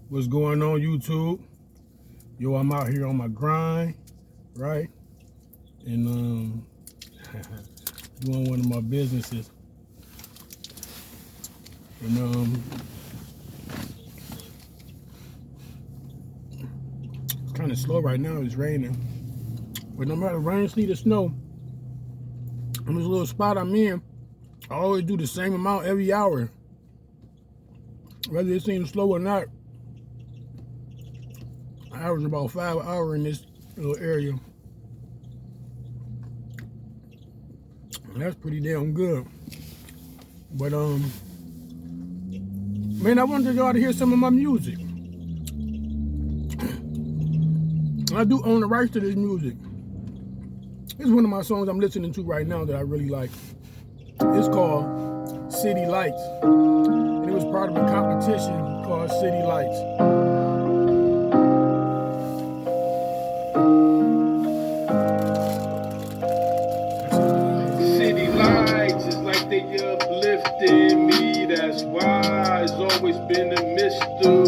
What's going on, YouTube? Yo, I'm out here on my grind, right? And doing one of my businesses. And it's kind of slow right now. It's raining, but no matter rain, sleet, or snow, in this little spot I'm in, I always do the same amount every hour, whether it seems slow or not. I average about 5 hours in this little area. And that's pretty damn good. But man, I wanted y'all to hear some of my music. I do own the rights to this music. It's one of my songs I'm listening to right now that I really like. It's called City Lights. And it was part of a competition called City Lights. City lights is like they uplifting me. That's why it's always been a mystery.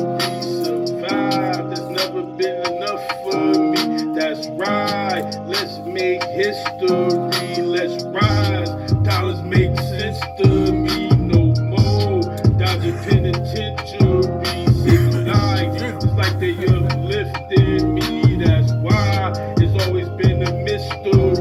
Survive, there's never been enough for me. That's right, let's make history. Let's rise, dollars make sense to me. No more dodging penitentiary. City lights is like they uplifting me. That's why it's always been a mystery.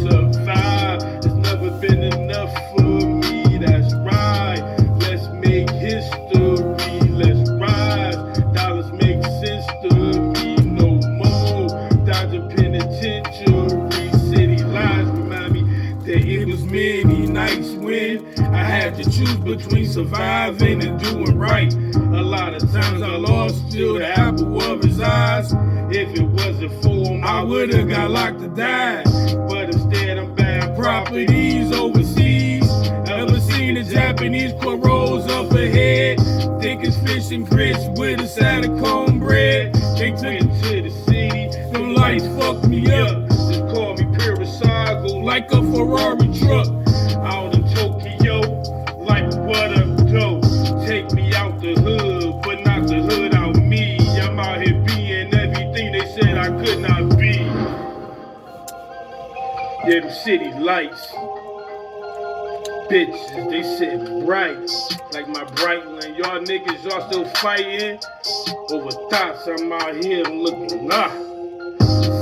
Survive, there's never been enough for me. That's right, let's make history. Let's rise, dollars make sense to me. No more dodging penitentiary. City lies remind me that it was many nights when I had to choose between surviving and doing right. A lot of times I lost still the apple of his eyes. If it wasn't for him, I would've got locked to die. But instead I'm buying properties overseas. Ever seen the Japanese corals up ahead? Think it's fish and grits with a side of cornbread. They took it to the city, them lights fucked me up. Just call me Pirisago like a Ferrari truck. Out in Tokyo, like what a dope. Take me out the hood, but not the hood out me. I'm out here being everything they said I could not be. Yeah, them city lights. Bitches, they said bright. Like my bright one. Y'all niggas, y'all still fighting over thoughts. I'm out here looking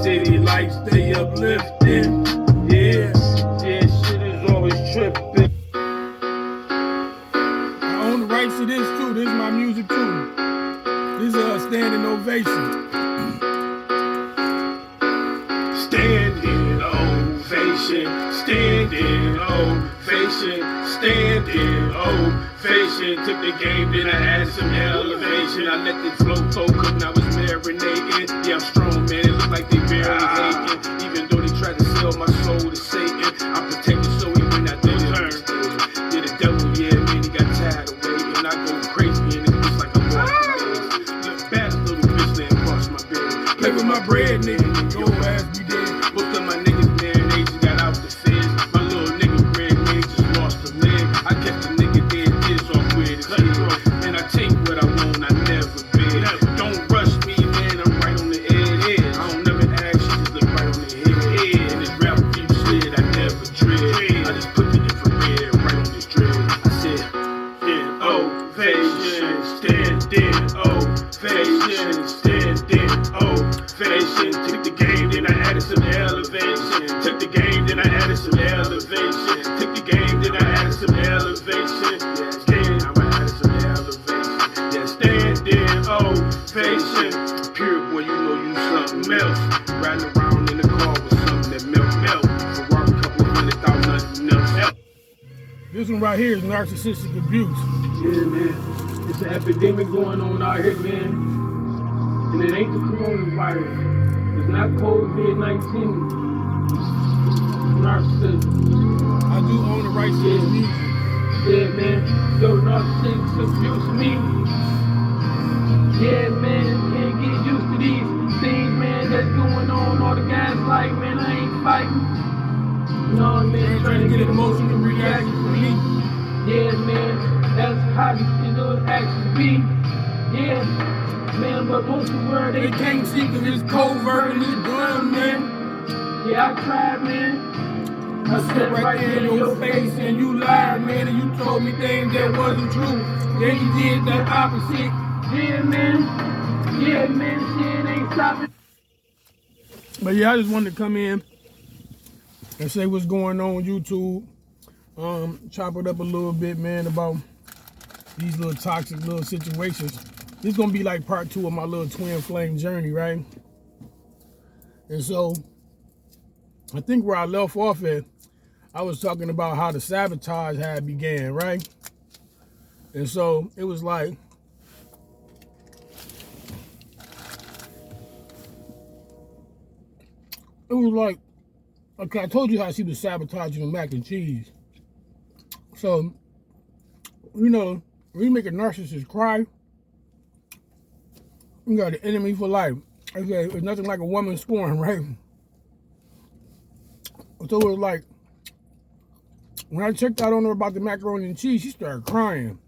City lights, they uplifting. Yeah, shit is always tripping. I own the rights to this too. This is my music too. This is a standing ovation. Standing ovation, standing ovation, standing ovation. Took the game, then I had some elevation. I let the flow cook, I was marinating. Yeah, I'm strong, man. It look like they barely hating. Even though they tried to sell my soul to Satan, I'm protected so even I did turn. Did the devil, yeah, man, he got tired of waiting. I go crazy and it looks like I'm walking days. The baddest little bitch laying across my bed. Play with my bread, nigga. Your ass be dead. Most of my niggas, man, they just got out the fence. My little nigga, Greg, man, just lost a leg. I guess the nigga did this off with his head. And I take what I want, I never beg. Don't rush me, man, I'm right on the edge. I don't never ask, you just look right on the head. And this rap deep shit, I never dread. I just put the infrared right on this dread. I said, ovation, standing ovation, standing ovation. Took the game, then I added some elevation. Took the game, then I added some elevation. Took the game, then I added some elevation. Yeah, stand, I added some elevation. Yeah, standing ovation. Pure boy, you know you something else. Riding around in the car with something that melt. Ferrari, couple $100,000, nothing else. This one right here is narcissistic abuse. Yeah, man. It's an epidemic going on out here, man. And it ain't the coronavirus. It's not COVID-19. Narcissism. I do own the rights to this music. Yeah, man. Yo, narcissists abuse me. Yeah, man. Can't get used to these things, man, that's going on. All the guys like, man, I ain't fighting. You know what I mean? Trying to get emotional reaction from me. Yeah, man. That's how these things actually be. Yeah, man, but most of the world They can't see cause it's covert and it's done, man. Yeah, I tried, man. I sit right there in your face and you lied, man, and you told me things that wasn't true. Then you did the opposite. Yeah, man. Yeah, man, shit ain't stopping. But yeah, I just wanted to come in and say what's going on with YouTube. Chop it up a little bit, man, about these little toxic little situations. This is gonna be like part 2 of my little twin flame journey, right? And so I think where I left off at, I was talking about how the sabotage had began, right? And so it was like, okay, I told you how she was sabotaging the mac and cheese. So, you know, when you make a narcissist cry, you got an enemy for life. Okay, it's nothing like a woman scorn, right? So it was like, when I checked out on her about the macaroni and cheese, she started crying.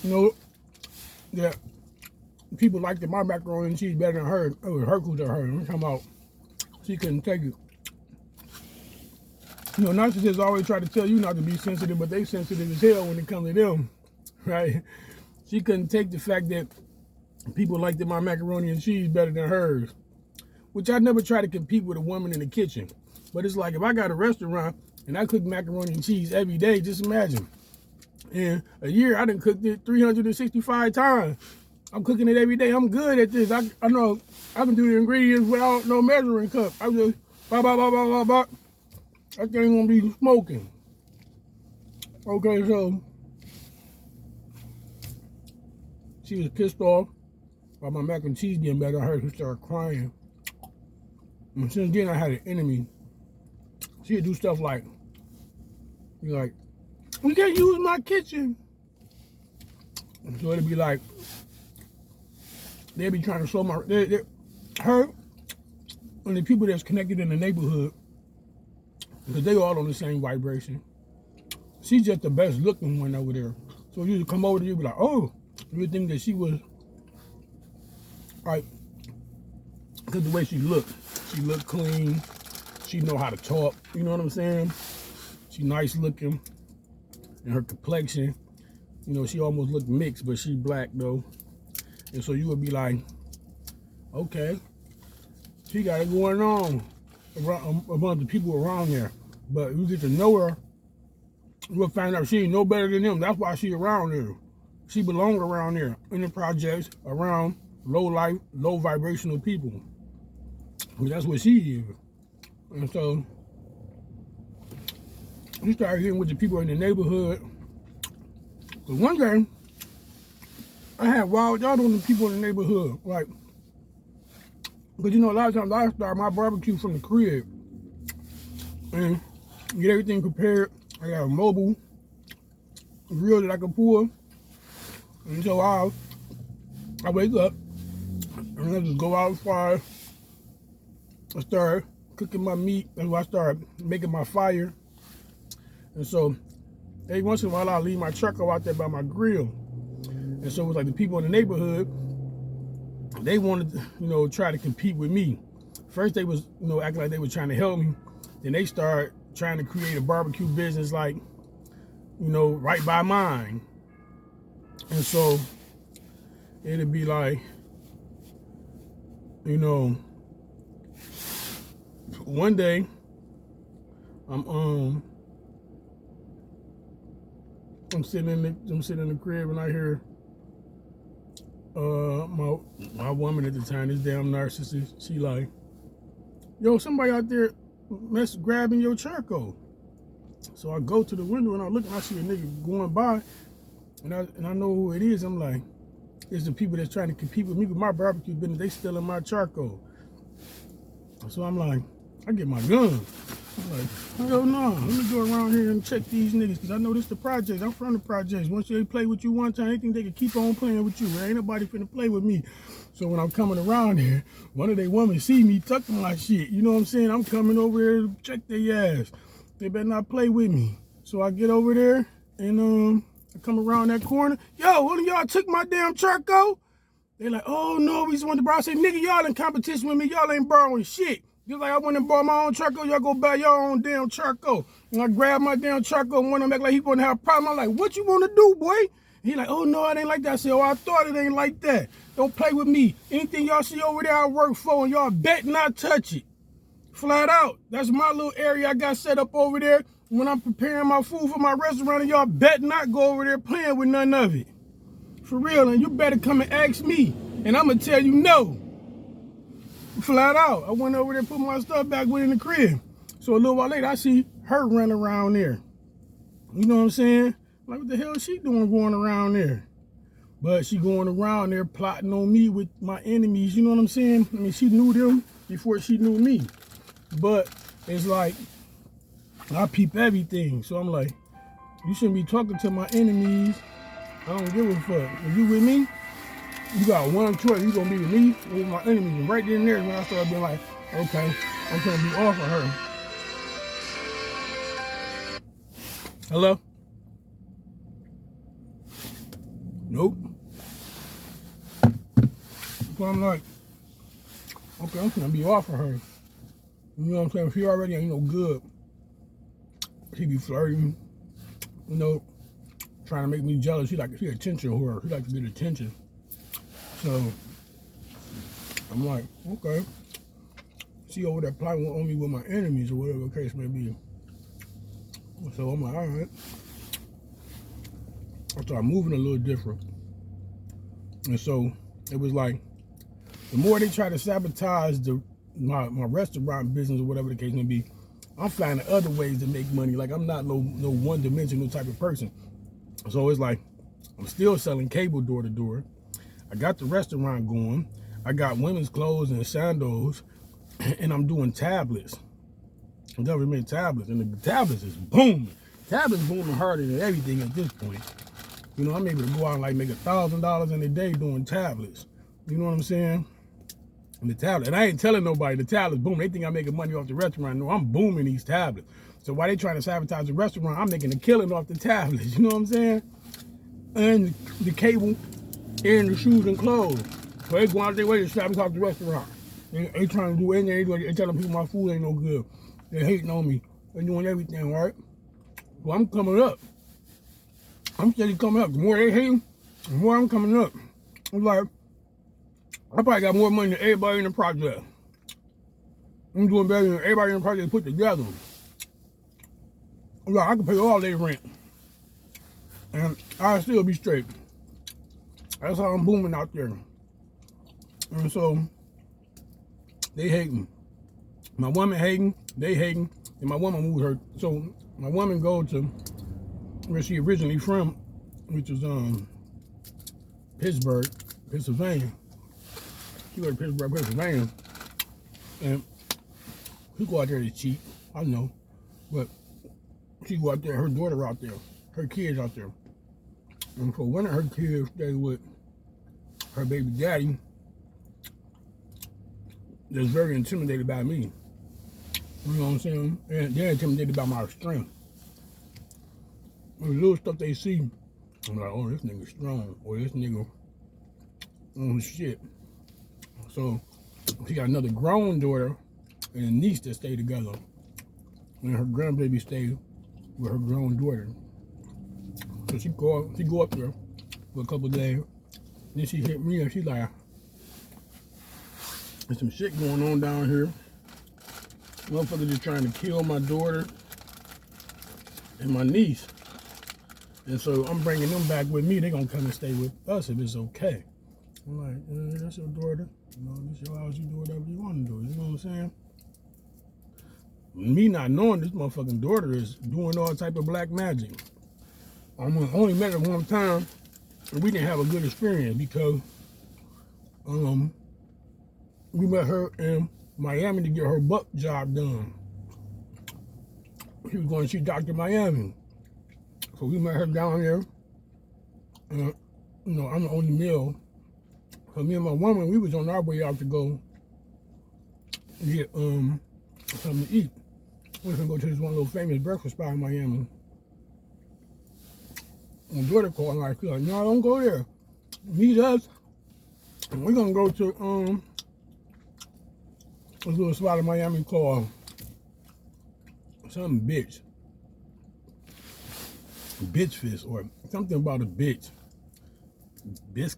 You know, that people liked my macaroni and cheese better than her. It was her who to her. I'm talking about she couldn't take it. You know, narcissists always try to tell you not to be sensitive, but they sensitive as hell when it comes to them, right? She couldn't take the fact that people liked my macaroni and cheese better than hers, which I never try to compete with a woman in the kitchen. But it's like, if I got a restaurant and I cook macaroni and cheese every day, just imagine. In a year, I done cooked it 365 times. I'm cooking it every day. I'm good at this. I know I can do the ingredients without no measuring cup. I just, blah, blah, blah, blah, blah, blah. That thing gonna be smoking. Okay, so she was pissed off by my mac and cheese being better. I heard her start crying. And since then, I had an enemy. She'd do stuff like, you can't use my kitchen. And so it'd be like, they'd be trying to slow her and the people that's connected in the neighborhood, because they all on the same vibration. She's just the best looking one over there. So you come over to you, be like, oh, you would think that she was, like, because the way she looked clean. She know how to talk, you know what I'm saying? She nice looking, and her complexion, you know, she almost looked mixed, but she black though. And so you would be like, okay, she got it going on among the people around there. But you get to know her, you'll find out she ain't no better than them. That's why she around there. She belong around there, in the projects, around low life, low vibrational people. I mean, that's what she is. And so you start getting with the people in the neighborhood. But one day, I had wild out on the people in the neighborhood. Like, but you know, a lot of times I start my barbecue from the crib and get everything prepared. I got a mobile grill that I can pull. And so I wake up and I just go outside. I start cooking my meat, and I start making my fire. And so every once in a while I'll leave my charcoal out there by my grill. And so it was like the people in the neighborhood, they wanted to, you know, try to compete with me. First they was, you know, acting like they were trying to help me. Then they start trying to create a barbecue business like, you know, right by mine. And so it'd be like, you know, one day I'm sitting in the crib and I hear my woman at the time, this damn narcissist, she like, yo, somebody out there grabbing your charcoal. So I go to the window and I look and I see a nigga going by, and I know who it is. I'm like, it's the people that's trying to compete with me with my barbecue business. They stealing my charcoal. So I'm like, I get my gun. I'm like, hell no, let me go around here and check these niggas, because I know this the projects. I'm from the projects. Once they play with you one time, they think they can keep on playing with you. There ain't nobody finna play with me. So when I'm coming around here, one of they women see me tucking my shit. You know what I'm saying? I'm coming over here to check their ass. They better not play with me. So I get over there and I come around that corner. Yo, one of y'all took my damn charcoal? They like, oh no, we just want to borrow. I say, nigga, y'all in competition with me. Y'all ain't borrowing shit. Just like I went and bought my own charcoal, y'all go buy your own damn charcoal. And I grabbed my damn charcoal and went back like he gonna have a problem. I'm like, what you wanna do, boy? He like, oh no, it ain't like that. I said, oh, I thought it ain't like that. Don't play with me. Anything y'all see over there I work for, and y'all bet not touch it. Flat out. That's my little area I got set up over there when I'm preparing my food for my restaurant, and y'all bet not go over there playing with none of it. For real, and you better come and ask me, and I'm gonna tell you no. Flat out. I went over there, put my stuff back within the crib. So a little while later, I see her running around there. You know what I'm saying? Like, what the hell is she doing going around there? But she going around there plotting on me with my enemies. You know what I'm saying? I mean, she knew them before she knew me. But it's like, I peep everything. So I'm like, you shouldn't be talking to my enemies. I don't give a fuck. If you with me, you got one choice. You gonna be with me or with my enemies. And right then and there is when I started being like, okay, I'm gonna be off of her. Hello? Nope. So I'm like, okay, I'm gonna be off of her. You know what I'm saying? She already ain't no good. She be flirting, you know, trying to make me jealous. She attention whore. She like to get attention. So I'm like, okay. She over there plotting on me with my enemies or whatever the case may be. So I'm like, all right. I started moving a little different. And so it was like, the more they try to sabotage my restaurant business or whatever the case may be, I'm finding other ways to make money. Like, I'm not no one-dimensional type of person. So it's like, I'm still selling cable door to door. I got the restaurant going. I got women's clothes and sandals, and I'm doing tablets, government tablets, and the tablets is booming. Tablets booming harder than everything at this point. You know, I'm able to go out and like make $1,000 in a day doing tablets. You know what I'm saying? And the tablet, and I ain't telling nobody the tablets boom. They think I'm making money off the restaurant. No, I'm booming these tablets. So while they trying to sabotage the restaurant, I'm making a killing off the tablets. You know what I'm saying? And the cable and the shoes and clothes. So they go out their way to sabotage the restaurant. They trying to do anything. They telling people my food ain't no good. They hating on me. They doing everything, right? So I'm coming up. I'm steady coming up. The more they hating, the more I'm coming up. I'm like, I probably got more money than everybody in the project. I'm doing better than everybody in the project put together. I'm like, I can pay all their rent. And I'll still be straight. That's how I'm booming out there. And so, they hating. My woman hating, they hating, and my woman moved her. So, my woman go to where she originally from, which is Pittsburgh, Pennsylvania. She go to Pittsburgh, Pennsylvania, and she go out there to cheat, I know, but she go out there, her daughter out there, her kids out there. And so one of her kids stayed with her baby daddy that's very intimidated by me. You know what I'm saying? And they're intimidated by my strength. The little stuff they see, I'm like, oh, this nigga strong, or this nigga on shit. So she got another grown daughter and a niece that stay together. And her grandbaby stayed with her grown daughter. So she go up there for a couple of days. Then she hit me and she like, there's some shit going on down here. Motherfuckers just trying to kill my daughter and my niece. And so I'm bringing them back with me. They're gonna come and stay with us if it's okay. I'm like, that's your daughter. You know, this your house, you do whatever you want to do. You know what I'm saying? Me not knowing this motherfucking daughter is doing all type of black magic. I only met her one time, and we didn't have a good experience because we met her in Miami to get her butt job done. She was going to see Dr. Miami. So we met her down there. And, you know, I'm the only male. So me and my woman, we was on our way out to go get something to eat. We was gonna go to this one little famous breakfast spot in Miami. My daughter called and she's like, no, don't go there. Meet us. And we're gonna go to this little spot in Miami called some bitch. Bitch fist or something about a bitch. Bitch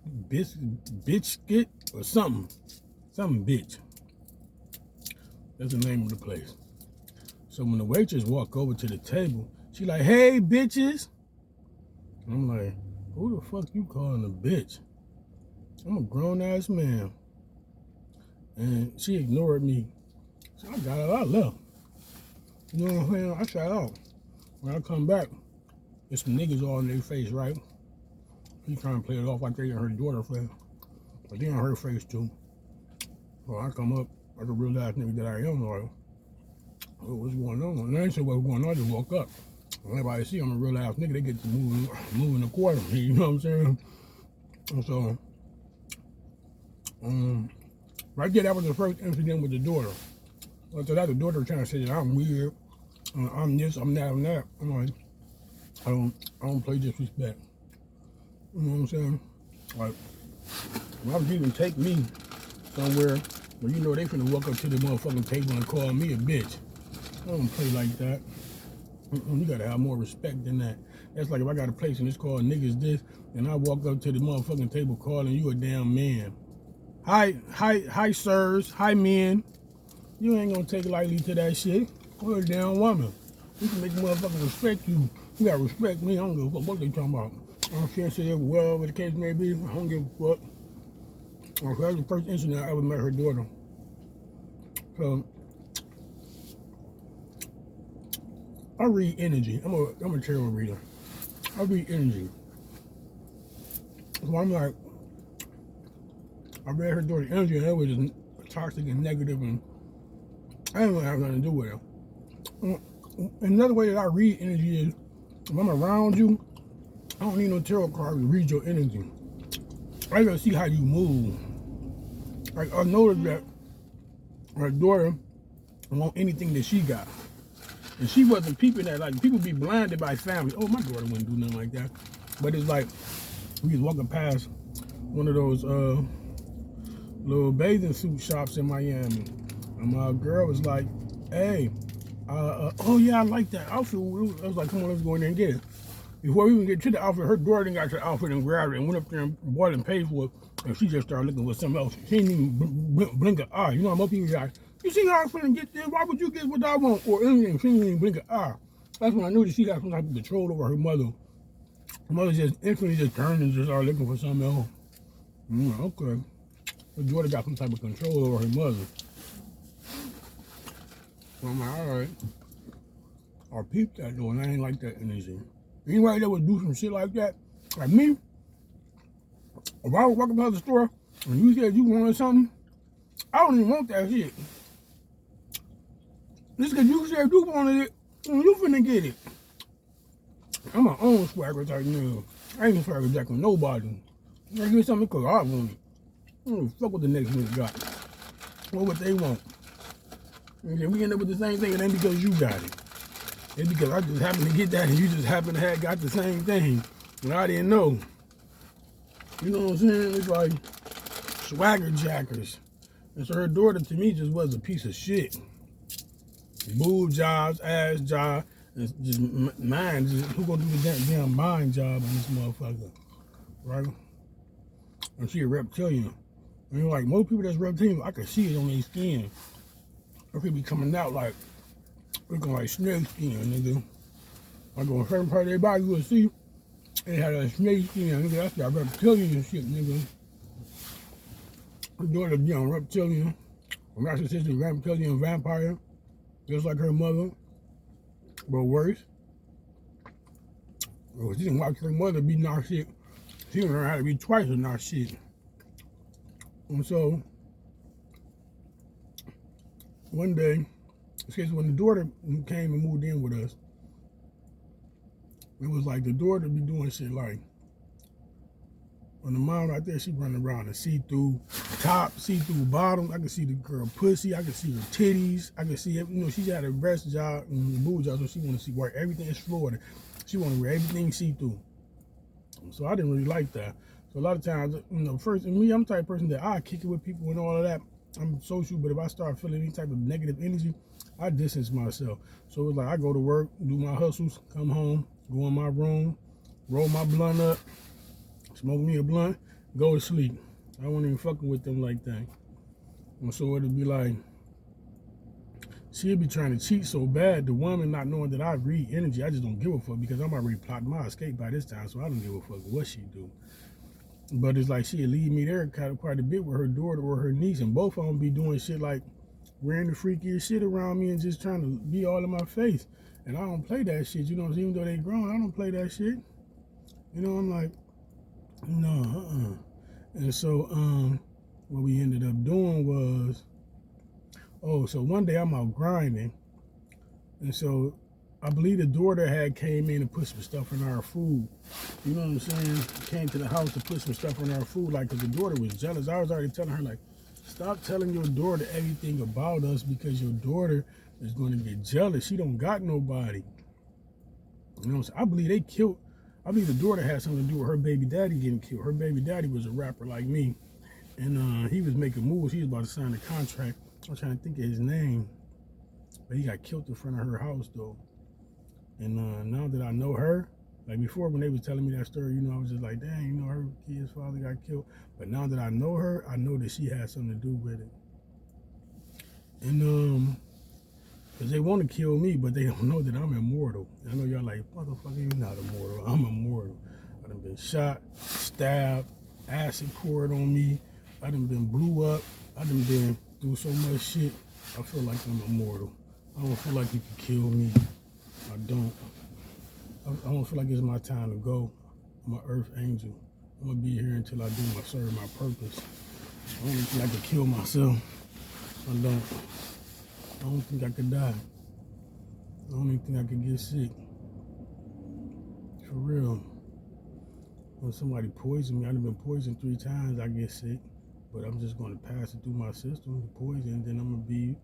or something. Some bitch. That's the name of the place. So when the waitress walked over to the table, she like, hey, bitches. And I'm like, who the fuck you calling a bitch? I'm a grown-ass man. And she ignored me. So I got out, I left. You know what I'm saying? I shut out. When I come back, there's some niggas all in their face, right? She trying to play it off like they in her daughter's face. But they in her face too. So I come up, like a real ass nigga that I am, like, oh, what's going on? And I ain't say what's going on, I just woke up. When everybody see I'm a real ass nigga, they get to moving accordingly, you know what I'm saying? And so, right there, that was the first incident with the daughter. After that, the daughter trying to say that I'm weird, I'm this, I'm that, I'm that. I'm like, I don't play disrespect. You know what I'm saying? Like, why would you even take me somewhere where you know they finna walk up to the motherfucking table and call me a bitch? I don't play like that. You gotta have more respect than that. That's like if I got a place and it's called niggas this, and I walk up to the motherfucking table calling you a damn man. Hi, sirs. Hi, men. You ain't gonna take lightly to that shit. You're a damn woman. You can make motherfuckers respect you. You gotta respect me. I don't give a fuck what they talking about. I don't care say whatever the case may be. I don't give a fuck. That was the first incident I ever met her daughter. So I read energy. I'm a tarot reader. I read energy. So I'm like, I read her daughter's energy and it was just toxic and negative and I didn't want to have nothing to do with it. Another way that I read energy is if I'm around you, I don't need no tarot card to read your energy. I gotta see how you move. Like I noticed that her daughter want anything that she got. And she wasn't peeping at, like, people be blinded by family. Oh, my daughter wouldn't do nothing like that. But it's like, we was walking past one of those little bathing suit shops in Miami. And my girl was like, hey, oh yeah, I like that outfit. I was like, come on, let's go in there and get it. Before we even get to the outfit, her daughter didn't got her outfit and grabbed it and went up there and bought it and paid for it. And she just started looking for something else. She didn't even blink an eye. You know, most people like, you see how I'm finna get this? Why would you get what I want? Or anything. She didn't even blink an eye. That's when I knew that she got some type of control over her mother. Her mother just instantly just turned and just started looking for something else. Okay. Her daughter got some type of control over her mother. So I'm like, all right. I peeped that though, and I ain't like that energy. Anybody that would do some shit like that, like me, if I was walking by the store and you said you wanted something, I don't even want that shit. Just because you said you wanted it, you finna get it. I'm my own swagger type nigga. I ain't swagger jack with nobody. I get something because I want it. I don't fuck what the next nigga got. What they want. And if we end up with the same thing, it ain't because you got it. It's because I just happened to get that and you just happened to have got the same thing. And I didn't know. You know what I'm saying? It's like swagger jackers. And so her daughter to me just was a piece of shit. Boob jobs, ass job, and just mind. Who gonna do the damn mind job on this motherfucker? Right? And she a reptilian. And you're like, most people that's reptilian, I can see it on their skin. It could be coming out like, looking like snake skin, nigga. Like on a certain part of their body, you will see it had a snake skin, nigga. That's that reptilian shit, nigga. Her daughter young reptilian, a narcissistic reptilian vampire, just like her mother, but worse. Well, she didn't watch her mother be narcissistic. She didn't learn how to be twice a narcissist. And so, one day, when the daughter came and moved in with us, it was like the daughter be doing shit like, when the mom right there, she running around and see-through top, see-through bottom. I can see the girl pussy. I can see her titties. I can see, you know, she had a breast job and a boob job, so she want to see where everything is Florida. She want to wear everything see-through. So I didn't really like that. So a lot of times, first, and me, I'm the type of person that I kick it with people and all of that. I'm social, but if I start feeling any type of negative energy, I distance myself. So it's like I go to work, do my hustles, come home, go in my room, roll my blunt up, smoke me a blunt, go to sleep. I wasn't even fucking with them like that. And so it'd be like, she'd be trying to cheat so bad, the woman not knowing that I read energy, I just don't give a fuck because I'm already plotting my escape by this time, so I don't give a fuck what she do. But it's like she'd leave me there quite a bit with her daughter or her niece, and both of them be doing shit like wearing the freakiest shit around me and just trying to be all in my face. And I don't play that shit, even though they grown, I don't play that shit. I'm like, no, And so what we ended up doing was, so one day I'm out grinding, and so I believe the daughter had came in and put some stuff in our food. You know what I'm saying? Came to the house to put some stuff in our food, like, because the daughter was jealous. I was already telling her, like, stop telling your daughter everything about us because your daughter is going to get jealous. She don't got nobody. You know what I'm saying? I believe the daughter had something to do with her baby daddy getting killed. Her baby daddy was a rapper like me, and he was making moves. He was about to sign a contract. I'm trying to think of his name, but he got killed in front of her house, though. And now that I know her, like before when they was telling me that story, I was just like, dang, her kid's father got killed. But now that I know her, I know that she had something to do with it. And because they want to kill me, but they don't know that I'm immortal. I know y'all like, motherfucker, you're not immortal. I'm immortal. I done been shot, stabbed, acid poured on me. I done been blew up. I done been through so much shit. I feel like I'm immortal. I don't feel like you can kill me. I don't. I don't feel like it's my time to go. I'm an earth angel. I'm gonna be here until I do serve my purpose. I don't think I could kill myself. I don't think I could die. I don't even think I could get sick. For real. When somebody poisoned me, I've been poisoned 3 times, I get sick. But I'm just going to pass it through my system, the poison, and then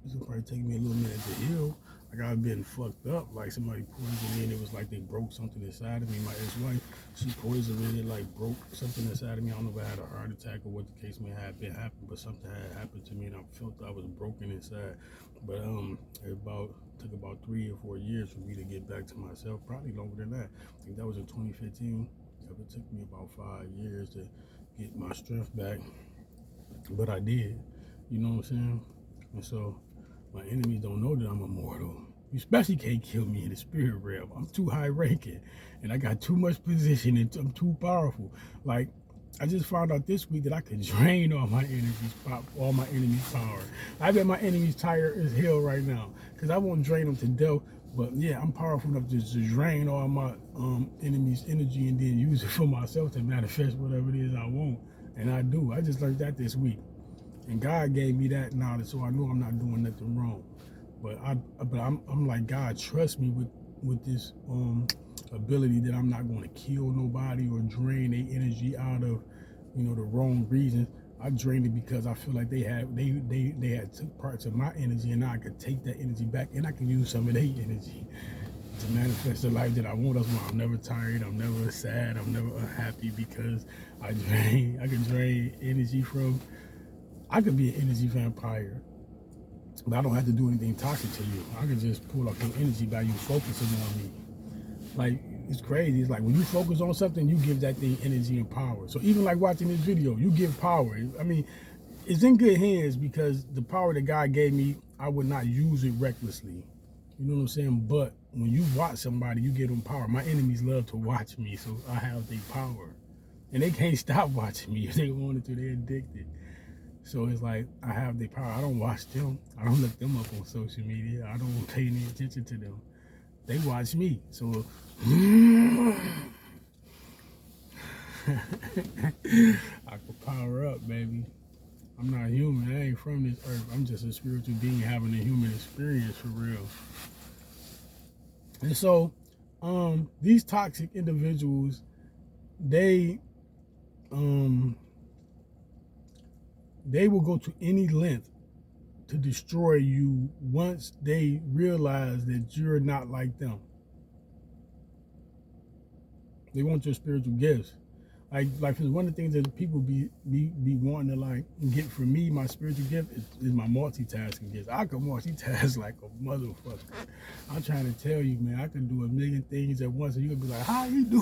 it's going to probably take me a little minute to heal. Like I've been fucked up, like somebody poisoned me and it was like they broke something inside of me. My ex-wife, she poisoned me and it like broke something inside of me. I don't know if I had a heart attack or what the case may have been happened, but something had happened to me and I felt I was broken inside. But took about 3 or 4 years for me to get back to myself, probably longer than that. I think that was in 2015. It took me about 5 years to get my strength back. But I did, you know what I'm saying? And so my enemies don't know that I'm immortal. You especially can't kill me in the spirit realm. I'm too high ranking and I got too much position and I'm too powerful. Like, I just found out this week that I could drain all my enemies' power. I bet my enemies tired as hell right now because I won't drain them to death. But yeah, I'm powerful enough to drain all my enemies' energy and then use it for myself to manifest whatever it is I want. And I do. I just learned that this week. And God gave me that knowledge, so I know I'm not doing nothing wrong. But I'm like, God, trust me with this ability that I'm not going to kill nobody or drain their energy out of, the wrong reasons. I drained it because I feel like they had took parts of my energy, and now I could take that energy back, and I can use some of their energy to manifest the life that I want. That's why I'm never tired, I'm never sad, I'm never unhappy, because I can drain energy from. I could be an energy vampire, but I don't have to do anything toxic to you. I can just pull up your energy by you focusing on me. Like, it's crazy. It's like when you focus on something, you give that thing energy and power. So even like watching this video, you give power. I mean, it's in good hands because the power that God gave me, I would not use it recklessly. You know what I'm saying? But when you watch somebody, you give them power. My enemies love to watch me, so I have their power. And they can't stop watching me. If they wanted to, they're addicted. So it's like, I have their power. I don't watch them. I don't look them up on social media. I don't pay any attention to them. They watch me. So I can power up, baby. I'm not human. I ain't from this earth. I'm just a spiritual being having a human experience for real. And so these toxic individuals, they will go to any length to destroy you once they realize that you're not like them. They want your spiritual gifts. Like one of the things that people be wanting to like get from me, my spiritual gift is my multitasking gifts. I can multitask like a motherfucker. I'm trying to tell you, man, I can do a million things at once, and you can be like, how you do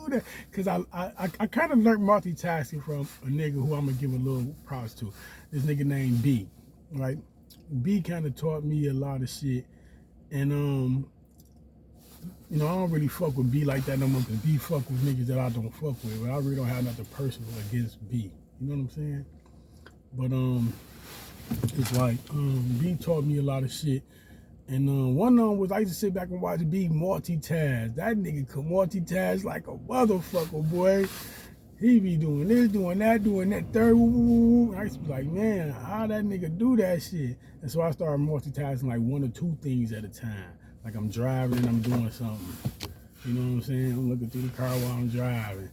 that? Because I kind of learned multitasking from a nigga who I'm gonna give a little props to. This nigga named B, right? B kind of taught me a lot of shit, and you know, I don't really fuck with B like that no more, because B fuck with niggas that I don't fuck with. But I really don't have nothing personal against B. You know what I'm saying? But it's like B taught me a lot of shit. And one of them was I used to sit back and watch B multitask. That nigga could multitask like a motherfucker, boy. He be doing this, doing that third. I used to be like, man, how that nigga do that shit? And so I started multitasking like one or two things at a time. Like I'm driving and I'm doing something. You know what I'm saying? I'm looking through the car while I'm driving.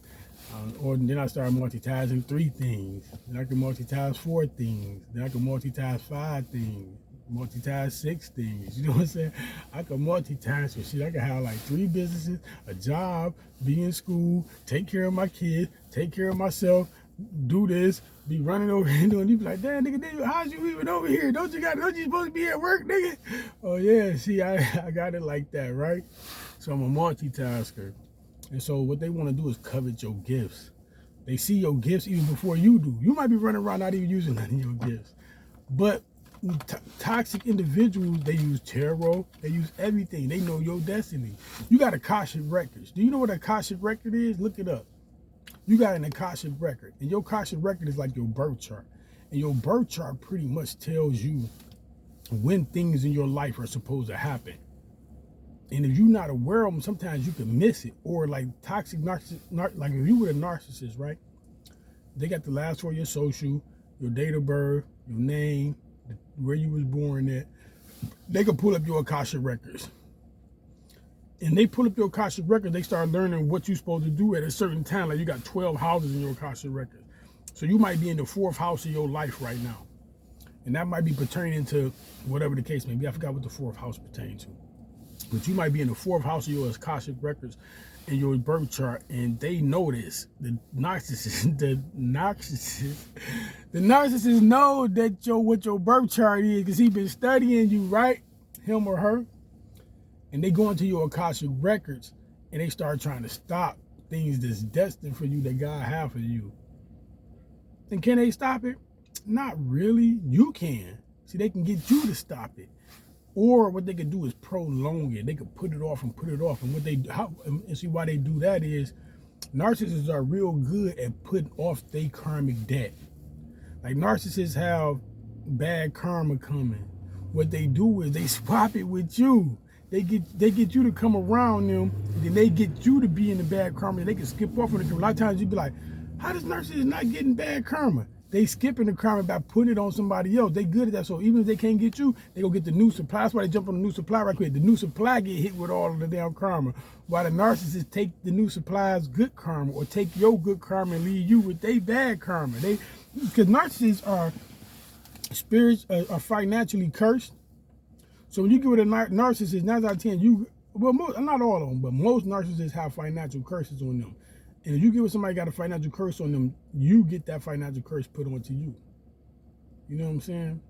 Or then I started multitasking 3 things. Then I can multitask 4 things. Then I can multitask 5 things. Multitask 6 things. You know what I'm saying? I can multitask with shit. I can have like 3 businesses, a job, be in school, take care of my kids, take care of myself, do this, be running over here and doing. You be like, damn nigga, how's you even over here? Don't you supposed to be at work, nigga? Oh yeah, see, I got it like that, right? So I'm a multitasker. And so what they want to do is covet your gifts. They see your gifts even before you do. You might be running around not even using none of your gifts. But toxic individuals, they use tarot, they use everything. They know your destiny. You got Akashic records. Do you know what Akashic record is? Look it up. You got an Akashic record, and your Akashic record is like your birth chart. And your birth chart pretty much tells you when things in your life are supposed to happen. And if you're not aware of them, sometimes you can miss it. Or like toxic narcissist, like if you were a narcissist, right? They got the last 4 of your social, your date of birth, your name, where you was born at. They can pull up your Akashic records. And they pull up your Akashic records, they start learning what you're supposed to do at a certain time. Like you got 12 houses in your Akashic records. So you might be in the 4th house of your life right now. And that might be pertaining to whatever the case may be. I forgot what the 4th house pertains to. But you might be in the 4th house of your Akashic records in your birth chart, and they notice the narcissist know that what your birth chart is, because he been studying you, right? Him or her. And they go into your Akashic records and they start trying to stop things that's destined for you, that God have for you. And can they stop it? Not really. You can. See, they can get you to stop it. Or what they could do is prolong it. They could put it off and put it off. And and see why they do that is narcissists are real good at putting off their karmic debt. Like narcissists have bad karma coming. What they do is they swap it with you. They get you to come around them, and then they get you to be in the bad karma. And they can skip off on it. A lot of times you be like, how does narcissists not getting bad karma? They skipping the karma by putting it on somebody else. They good at that. So even if they can't get you, they go get the new supply. That's why they jump on the new supply right quick. The new supply get hit with all of the damn karma. While the narcissists take the new supply's good karma, or take your good karma and leave you with their bad karma. Because narcissists are are financially cursed. So when you get with a narcissist, 9 out of 10, not all of them, but most narcissists have financial curses on them. And if you get with somebody got a financial curse on them, you get that financial curse put onto you. You know what I'm saying?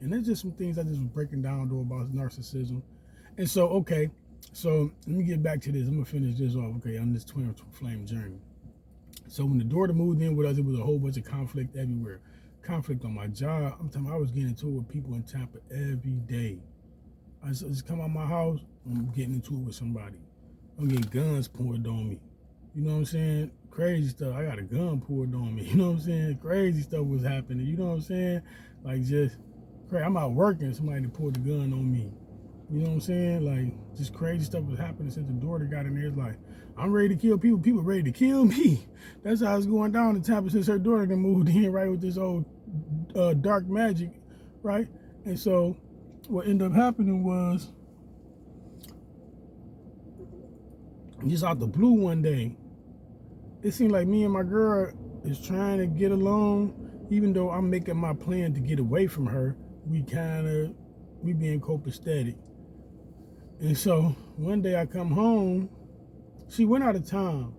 And there's just some things I just was breaking down though about narcissism. And so, okay, so let me get back to this. I'm gonna finish this off, okay, on this twin flame journey. So when the daughter moved in with us, it was a whole bunch of conflict everywhere. Conflict on my job. I'm telling you, I was getting into it with people in Tampa every day. I just come out my house, I'm getting into it with somebody. I'm getting guns pulled on me. You know what I'm saying? Crazy stuff. I got a gun pulled on me. You know what I'm saying? Crazy stuff was happening. You know what I'm saying? Like just crazy. I'm out working, somebody pulled the gun on me. You know what I'm saying? Like just crazy stuff was happening since the daughter got in there. It's like, I'm ready to kill people. People ready to kill me. That's how it's going down in Tampa since her daughter done moved in, right, with this old dark magic, right? And so what ended up happening was, just out the blue one day, it seemed like me and my girl is trying to get along, even though I'm making my plan to get away from her. We being copacetic. And so one day I come home She went out of town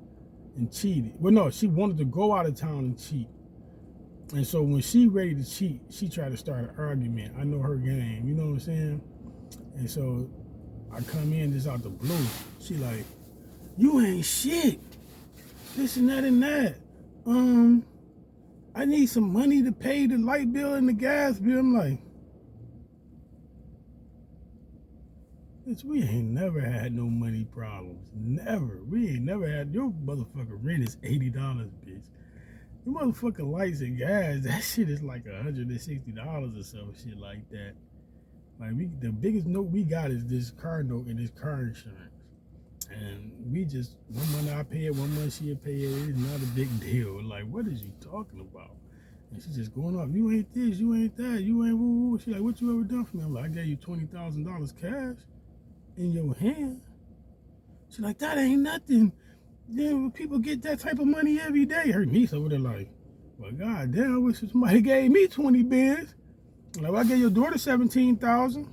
and cheated. Well, no, she wanted to go out of town and cheat. And so when she ready to cheat, she tried to start an argument. I know her game, you know what I'm saying? And so I come in just out the blue. She like, you ain't shit. This and that and that. I need some money to pay the light bill and the gas bill. I'm like, bitch, we ain't never had no money problems. Never. We ain't never had, your motherfucker rent is $80, bitch. Your motherfucking lights and gas, that shit is like $160 or some shit like that. Like, the biggest note we got is this car note and this car insurance. And we just, one month I pay it, 1 month she'll pay it. It's not a big deal. Like, what is you talking about? And she's just going off, you ain't this, you ain't that, you ain't woo woo. She like, what you ever done for me? I'm like, I gave you $20,000 cash in your hand. She's like, that ain't nothing. Then people get that type of money every day. Her niece over there like, well, goddamn, I wish somebody gave me 20 bands. Like, well, I gave your daughter 17,000.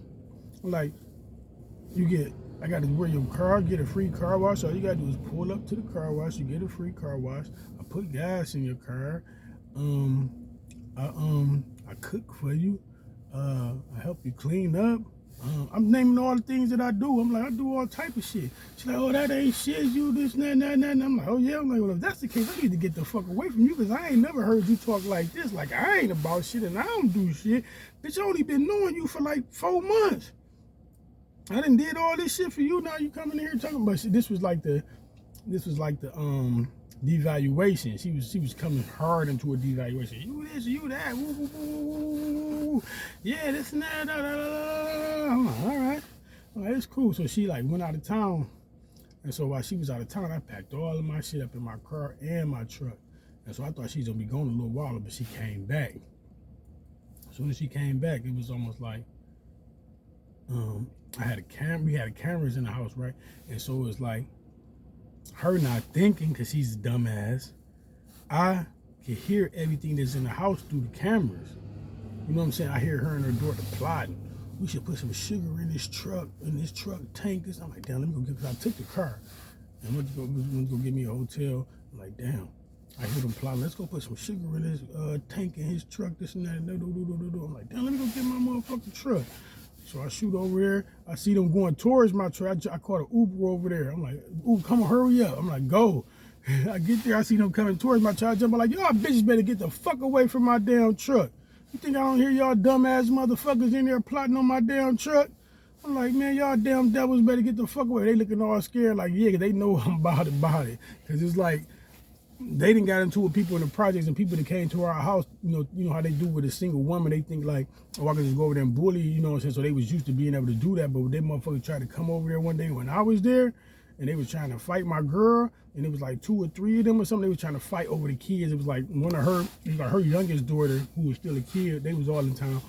Like, I got to wear your car, get a free car wash. All you got to do is pull up to the car wash. You get a free car wash. I put gas in your car. I cook for you. I help you clean up. I'm naming all the things that I do. I'm like, I do all type of shit. She's like, oh, that ain't shit. You this, that, that, that. And I'm like, oh, yeah. I'm like, well, if that's the case, I need to get the fuck away from you because I ain't never heard you talk like this. Like, I ain't about shit and I don't do shit. Bitch, I only been knowing you for like 4 months. I done did all this shit for you. Now you coming in here talking about shit. This was like the devaluation. She was coming hard into a devaluation. You this, you that. Woo, woo, woo, woo. Yeah, this and that. Da, da, da, da. I'm like, all right, it's cool. So she like went out of town, and so while she was out of town, I packed all of my shit up in my car and my truck. And so I thought she was gonna be gone a little while, but she came back. As soon as she came back, it was almost like we had cameras in the house, right? And so it was like her not thinking because she's a dumbass. I could hear everything that's in the house through the cameras. You know what I'm saying? I hear her and her daughter plotting. We should put some sugar in this truck tank. I'm like, damn, let me go get, because I took the car. And went to go get me a hotel. I'm like, damn. I hear them plotting. Let's go put some sugar in this tank in his truck, this and that. I'm like, damn, let me go get my motherfucking truck. So I shoot over there. I see them going towards my truck. I caught an Uber over there. I'm like, Uber, come on, hurry up. I'm like, go. I get there. I see them coming towards my truck. I jump. I'm like, y'all bitches better get the fuck away from my damn truck. You think I don't hear y'all dumbass motherfuckers in there plotting on my damn truck? I'm like, man, y'all damn devils better get the fuck away. They looking all scared like, yeah, they know I'm about it. Because it's like, they didn't got into it with people in the projects and people that came to our house, you know how they do with a single woman. They think like, oh, I can just go over there and bully, you know what I'm saying? So they was used to being able to do that, but they motherfuckers tried to come over there one day when I was there, and they was trying to fight my girl, and it was like 2 or 3 of them or something. They was trying to fight over the kids. It was like one of her, it was like her youngest daughter, who was still a kid. They was all in town.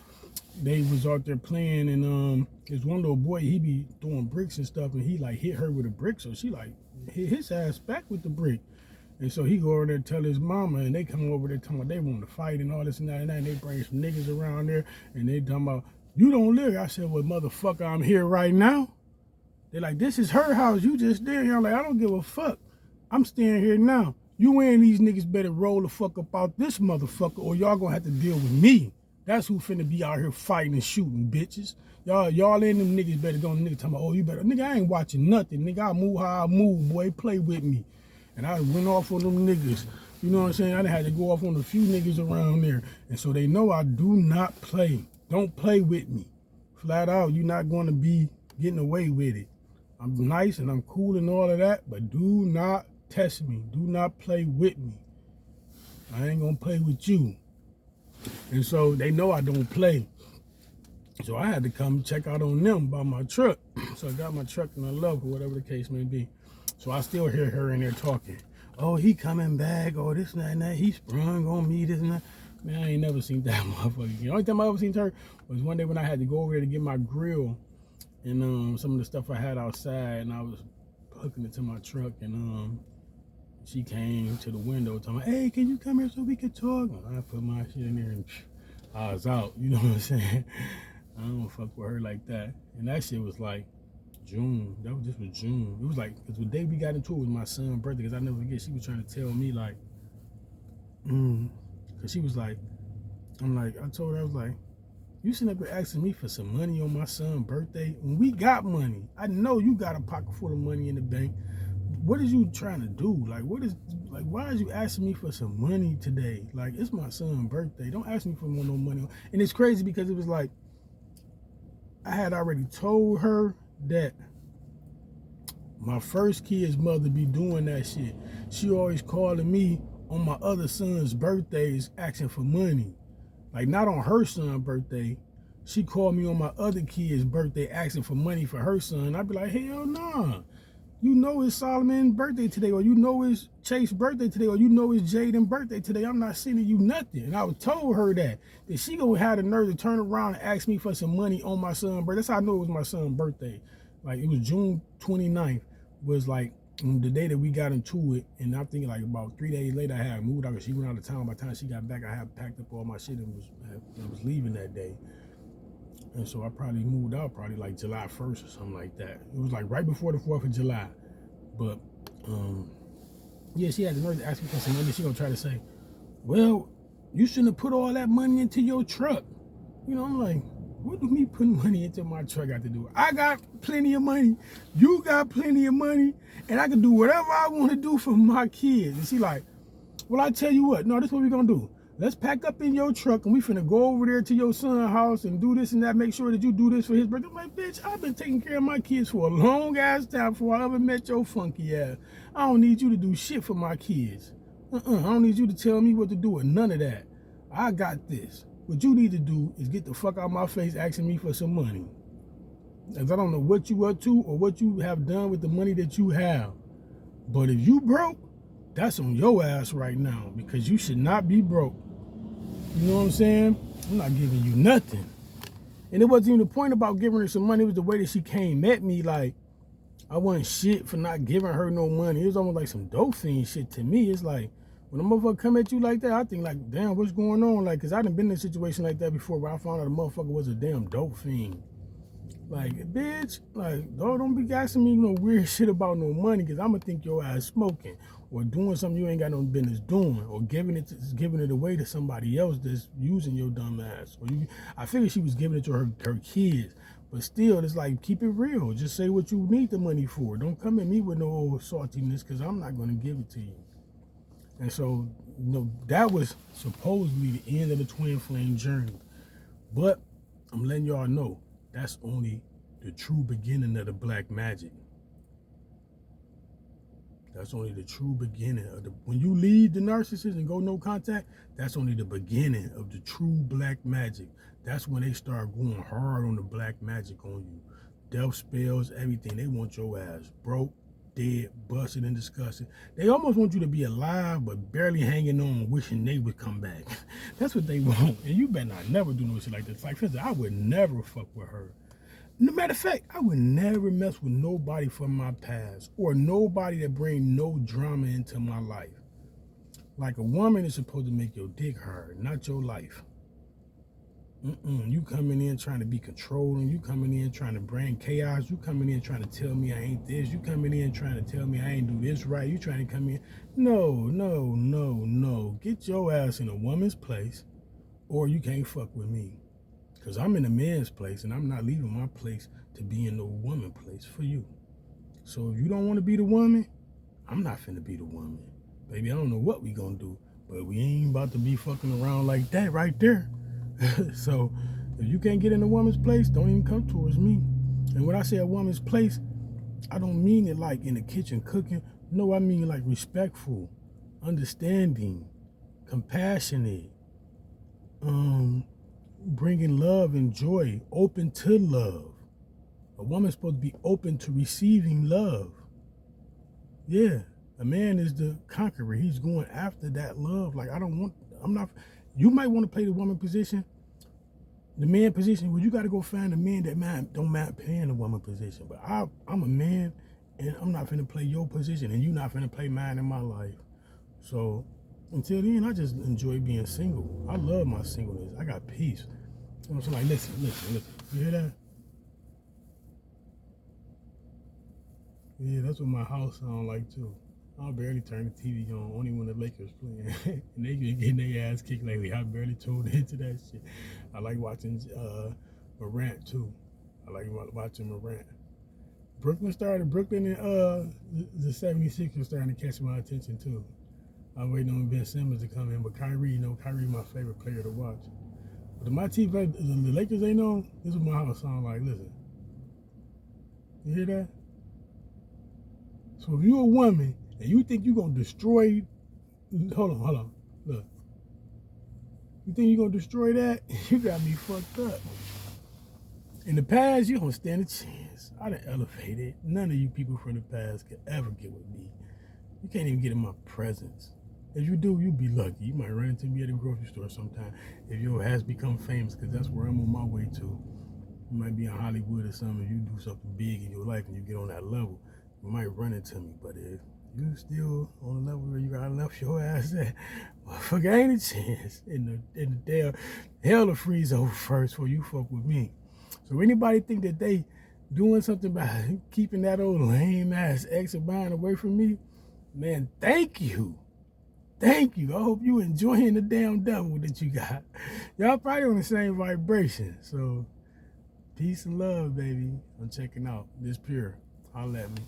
They was out there playing, and there's one little boy, he be throwing bricks and stuff, and he like hit her with a brick, so she like hit his ass back with the brick. And so he go over there and tell his mama, and they come over there talking about they want to fight and all this and that, and they bring some niggas around there, and they talking about, you don't live. I said, well, motherfucker, I'm here right now. They're like, this is her house. You just there. I'm like, I don't give a fuck. I'm staying here now. You and these niggas better roll the fuck up out this motherfucker, or y'all gonna have to deal with me. That's who finna be out here fighting and shooting, bitches. Y'all and them niggas better go. Nigga talking about, oh, you better. Nigga, I ain't watching nothing. Nigga, I move how I move, boy. Play with me. And I went off on them niggas. You know what I'm saying? I had to go off on a few niggas around there. And so they know I do not play. Don't play with me. Flat out, you're not going to be getting away with it. I'm nice and I'm cool and all of that, but do not test me. Do not play with me. I ain't going to play with you. And so they know I don't play. So I had to come check out on them by my truck. So I got my truck and I love her, whatever the case may be. So I still hear her in there talking. Oh, he coming back. Oh, this and that. He sprung on me, this and that. Man, I ain't never seen that motherfucker. The only time I ever seen her was one day when I had to go over there to get my grill and some of the stuff I had outside, and I was hooking it to my truck, and she came to the window talking, hey, can you come here so we could talk? And I put my shit in there and I was out. You know what I'm saying? I don't fuck with her like that. And that shit was like June. This was June. It was like, because the day we got into it was my son's birthday, because I never forget, she was trying to tell me, like, because she was like, I told her, I was like, you sitting up here asking me for some money on my son's birthday? When we got money, I know you got a pocket full of money in the bank. What is you trying to do? Like, why is you asking me for some money today? Like, it's my son's birthday. Don't ask me for no money. And it's crazy because it was like, I had already told her that my first kid's mother be doing that shit. She always calling me on my other son's birthdays asking for money. Like, not on her son's birthday. She called me on my other kid's birthday asking for money for her son. I'd be like, hell nah. You know it's Solomon's birthday today, or you know it's Chase's birthday today, or you know it's Jaden's birthday today. I'm not sending you nothing. And I told her that she gonna have the nerve to turn around and ask me for some money on my son's birthday. That's how I knew it was my son's birthday. Like, it was June 29th was like the day that we got into it. And I'm thinking like about 3 days later, I had moved out because she went out of town. By the time she got back, I had packed up all my shit and was leaving that day. And so I probably moved out probably like July 1st or something like that. It was like right before the 4th of July. But, yeah, she had the nerve to ask me for some money. She gonna try to say, well, you shouldn't have put all that money into your truck. You know, I'm like, what do me putting money into my truck got to do? I got plenty of money. You got plenty of money. And I can do whatever I want to do for my kids. And she like, well, I tell you what. No, this is what we're going to do. Let's pack up in your truck and we finna go over there to your son's house and do this and that. Make sure that you do this for his birthday. I'm like, bitch, I've been taking care of my kids for a long ass time before I ever met your funky ass. I don't need you to do shit for my kids. I don't need you to tell me what to do with none of that. I got this. What you need to do is get the fuck out of my face asking me for some money. Because I don't know what you up to or what you have done with the money that you have. But if you broke, that's on your ass right now, because you should not be broke. You know what I'm saying? I'm not giving you nothing. And it wasn't even the point about giving her some money. It was the way that she came at me. Like, I wasn't shit for not giving her no money. It was almost like some dope fiend shit to me. It's like, when a motherfucker come at you like that, I think like, damn, what's going on? Like, because I done been in a situation like that before where I found out a motherfucker was a damn dope fiend. Like, bitch, like, don't be asking me no weird shit about no money, because I'm going to think your ass smoking or doing something you ain't got no business doing, or giving it away to somebody else that's using your dumb ass. I figured she was giving it to her kids, but still, it's like, keep it real. Just say what you need the money for. Don't come at me with no old saltiness, because I'm not going to give it to you. And so, that was supposedly the end of the twin flame journey. But I'm letting y'all know, that's only the true beginning of the black magic. That's only the true beginning of when you leave the narcissist and go no contact, that's only the beginning of the true black magic. That's when they start going hard on the black magic on you. Death spells, everything. They want your ass broke, dead, busted, and disgusted. They almost want you to be alive, but barely hanging on, wishing they would come back. That's what they want. And you better not never do no shit like this. Like, for instance, I would never fuck with her. No matter of fact, I would never mess with nobody from my past or nobody that bring no drama into my life. Like, a woman is supposed to make your dick hard, not your life. You coming in trying to be controlling. You coming in trying to bring chaos. You coming in trying to tell me I ain't this. You coming in trying to tell me I ain't do this right. You trying to come in. No. Get your ass in a woman's place, or you can't fuck with me. Because I'm in a man's place, and I'm not leaving my place to be in no woman place for you. So if you don't want to be the woman, I'm not finna be the woman. Baby, I don't know what we gonna do, but we ain't about to be fucking around like that right there. So if you can't get in a woman's place, don't even come towards me. And when I say a woman's place, I don't mean it like in the kitchen cooking. No, I mean like respectful, understanding, compassionate, bringing love and joy, open to love. A woman's supposed to be open to receiving love. Yeah, a man is the conqueror. He's going after that love. Like, you might want to play the woman position, the man position. Well, you got to go find a man that don't mind playing the woman position. But I'm a man, and I'm not finna play your position, and you're not finna play mine in my life. So until then, I just enjoy being single. I love my singleness. I got peace. So I'm like, listen. You hear that? Yeah, that's what my house sound like too. I barely turn the TV on, only when the Lakers playing. And they been getting their ass kicked lately. I barely tuned into that shit. I like watching Morant too. I like watching Morant. Brooklyn and the 76ers starting to catch my attention too. I'm waiting on Ben Simmons to come in, but Kyrie, Kyrie my favorite player to watch. But my TV, the Lakers ain't on, this is what my house sound like. Listen. You hear that? So if you're a woman and you think you're going to destroy, hold on, look. You think you're going to destroy that? You got me fucked up. In the past, you don't stand a chance. I done elevated. None of you people from the past could ever get with me. You can't even get in my presence. If you do, you'll be lucky. You might run into me at the grocery store sometime if your ass become famous, because that's where I'm on my way to. You might be in Hollywood or something. You do something big in your life and you get on that level, you might run into me. But if you still on the level where you got left your ass at, motherfucker, ain't a chance in the damn hell to freeze over first before you fuck with me. So anybody think that they doing something by keeping that old lame ass ex of mine away from me, man, thank you. Thank you. I hope you enjoying the damn devil that you got. Y'all probably on the same vibration. So peace and love, baby. I'm checking out. This pure. Holla at me.